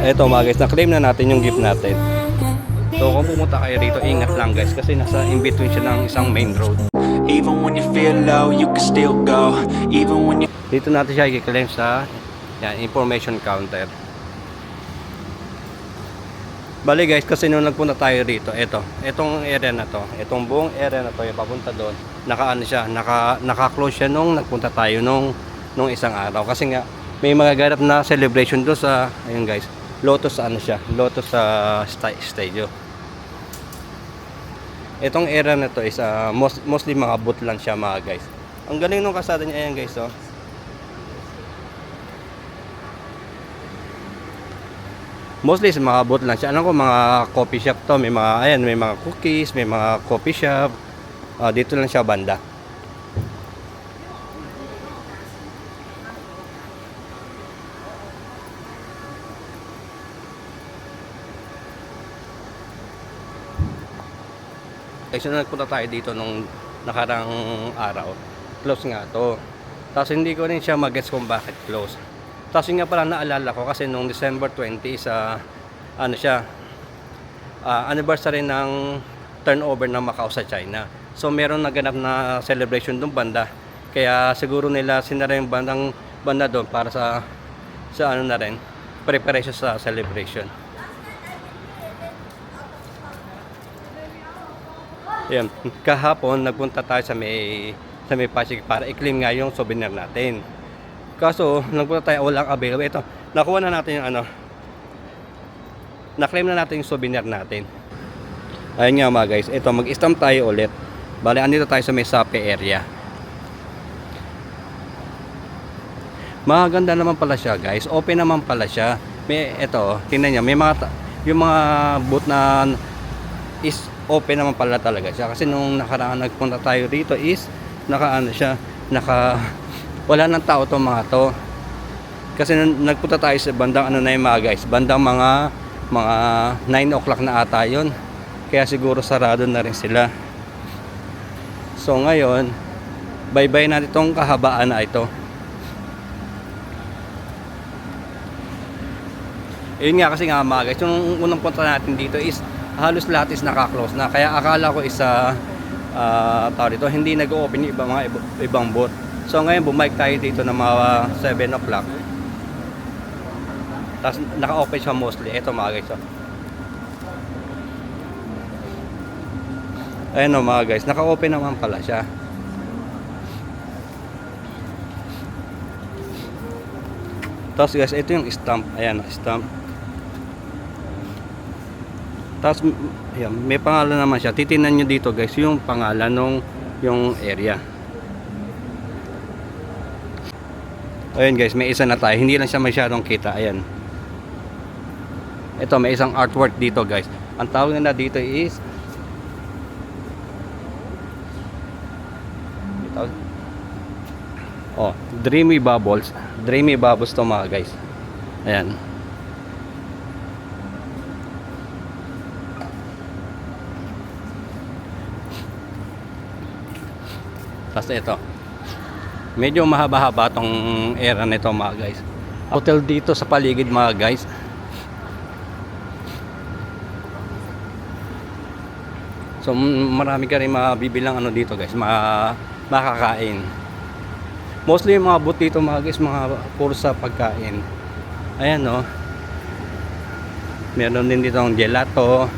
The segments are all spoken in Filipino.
Eto mga guys, na-claim na natin yung gift natin. So kung pumunta kayo rito, ingat lang guys kasi nasa in-between siya ng isang main road. Even when you feel low, you can still go. Even when you Dito natin siya i-claim sa information counter. Bali guys, kasi nung nagpunta tayo rito, etong area na to, etong buong area na to, yung papunta doon, naka-close siya nung nagpunta tayo nung isang araw. Kasi nga, may mga ganap na celebration doon sa, ayun guys, Lotus Lotus Stadium. Etong area na to is mostly mga boot lang siya mga guys. Ang galing nung kasada niya, ayan guys, oh. Mostly sa mga boot lang siya. Alam ko mga coffee shop to, may mga cookies, may mga coffee shop. Dito lang siya banda. Kasi nagpunta tayo dito nung nakarang araw. Close nga to. Tapos hindi ko rin siya mag-gets kung bakit close. Tapos yun nga pala naalala ko kasi nung December 20 is anniversary ng turnover ng Macau sa China. So meron naganap na celebration doon banda. Kaya siguro nila sinara yung banda doon para sa na rin, preparation sa celebration. Yan. Kahapon nagpunta tayo sa may Pasig para i-claim nga yung souvenir natin. Kaso, nagpunta tayo, walang available. Ito, nakuha na natin yung na-claim na natin yung souvenir natin. Ayun nga mga guys, ito, mag-stamp tayo ulit. Bale, andito tayo sa may Sape area. Maganda naman pala siya guys, open naman pala siya. Ito, tingnan niya, yung mga booth na is open naman pala talaga siya. Kasi nung nakaraan nagpunta tayo dito is, wala nang tao to mga to. Kasi nagpunta tayo sa bandang mga guys, bandang mga 9 o'clock na ata yun. Kaya siguro sarado na rin sila. So ngayon, bye-bye natin itong kahabaan na ito. Yun nga kasi nga mga guys, yung unang punta natin dito is halos lahat is naka-close na. Kaya akala ko tao dito, hindi nag-open yung ibang booth. So ngayon bumalik tayo dito ng mga 7 o'clock. Tapos naka-open siya mostly. Ito mga guys. Ayan o mga guys. Naka-open naman pala siya. Tapos guys, ito yung stamp. Ayan, stamp. Tapos ayan, may pangalan naman siya. Titinan nyo dito guys yung pangalan yung area. Ayun guys, may isa na tayo. Hindi lang siya masyadong kita. Ayan. Ito, may isang artwork dito guys. Ang tawag nila dito is Dreamy Bubbles. Dreamy Bubbles to mga guys. Ayan. Tapos ito. Medyo mahaba-haba tong area nito mga guys. Hotel dito sa paligid mga guys. So marami ka rin mabibilang dito guys, makakain. Mostly yung mga booth dito mga guys, mga puro sa pagkain. Ayan no. Meron din dito ang gelato.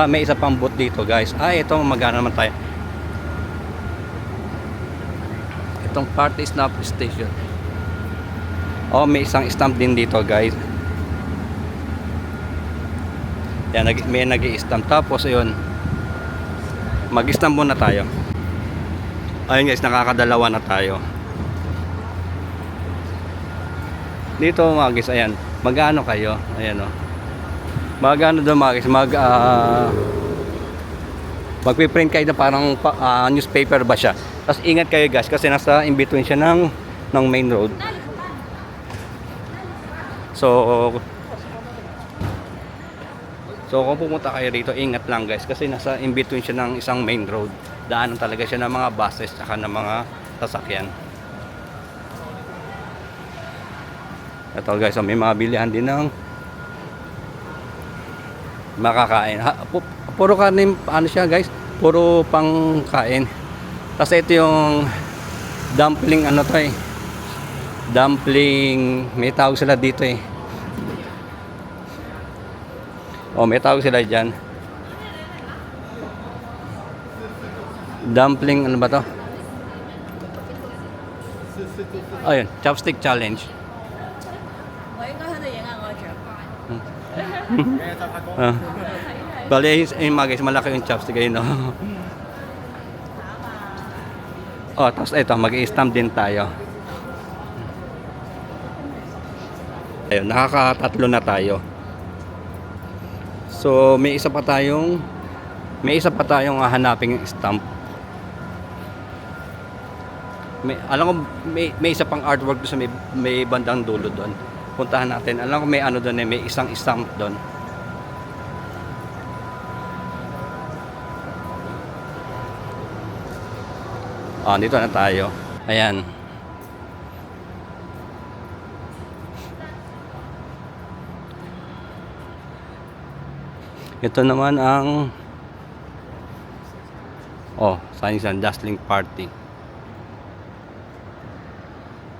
May isa pang booth dito guys. Ito magana naman tayo. Itong party snap station. May isang stamp din dito guys. Yan, may nag-i-stamp. Tapos ayun, mag-stamp muna tayo. Ayun guys, nakakadalawa na tayo. Dito mga guys, ayan, mag-ano kayo? Ayan o. Mag-ano doon mga guys, magpiprint kayo na parang newspaper ba siya. Tapos ingat kayo guys kasi nasa in between siya ng main road. So kung pumunta kayo rito, ingat lang guys kasi nasa in between siya ng isang main road. Daanan talaga siya ng mga buses at ng mga sasakyan. Ito guys, may mga bilihan din ng makakain. Puro kanin, ano siya guys, puro pangkain. Tapos ito yung dumpling, ano to eh. Dumpling, may tawag sila dito eh. Oh, may tawag sila dyan. Dumpling, ano ba to? Ayun, chopstick challenge. Ah. Bali, ayun mga guys, malaki yung chopstick ayun, no? Oh, tapos ito, mag-i-stamp din tayo. Ayun, nakakatatlo na tayo. So, may isa pa tayong hahanaping stamp. Alam ko may isa pang artwork doon sa may bandang dulo doon. Puntahan natin. Alam ko may ano doon eh, may isang stamp doon. Dito na tayo. Ayan. Ito naman ang Science and Dazzling Party.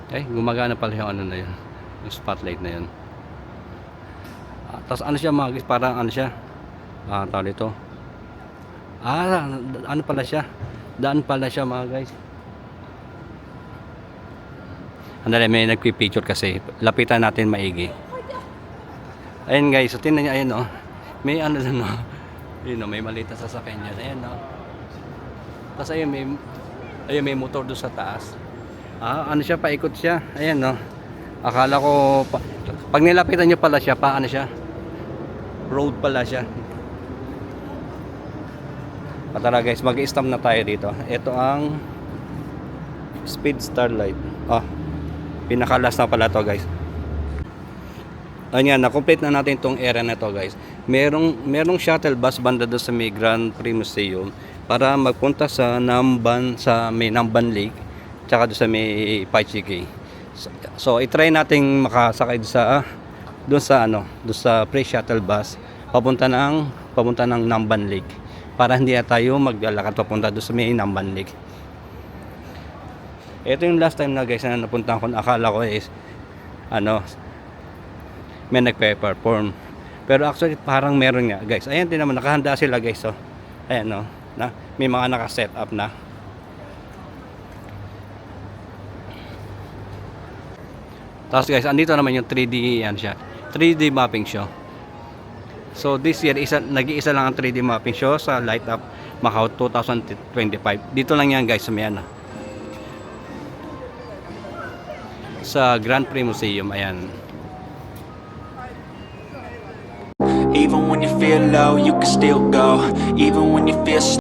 Gumagana pala yung ano na yun. Yung spotlight na yun. Tapos ano siya mga guys, parang ano siya. Tawag ito. Ano pala siya? Daan pala siya mga guys. Andali, may nagpipicture kasi. Lapitan natin maigi. Ayun guys, so tingnan niyo, ayun oh. May ano doon oh. Ayun oh, may maliit na sasakyan dyan. Ayun oh. Tapos ayun, may motor doon sa taas. Ano siya, paikot siya. Ayan no. Akala ko pag nilapitan niyo pala siya, paano siya? Road pala siya. Tara guys, mag-i-stamp na tayo dito. Ito ang Speed Starlight. Pinakalas na pala to guys. Ayan, na-complete na natin itong area na to guys. Merong shuttle bus banda doon sa may Grand Prix Museum para magpunta sa may Namban Lake tsaka doon sa may Paichiki. So i-try nating makasakay doon sa pre-shuttle bus papunta ng Namban Lake para hindi na tayo maglalakad papunta doon sa may Namban Lake. Ito yung last time na guys na napuntahan ko, akala ko is may nagpe-perform. Pero actually parang meron nga guys. Ayan din naman, nakahanda sila guys. So, ayan no, may mga naka-set up na. Tapos guys, andito naman yung 3D 3D mapping show. So this year nag-iisa lang ang 3D mapping show sa Light Up Macau 2025. Dito lang yan guys sa Grand Prix Museum. Ayan. Even when you feel low, you can still go. Even when you feel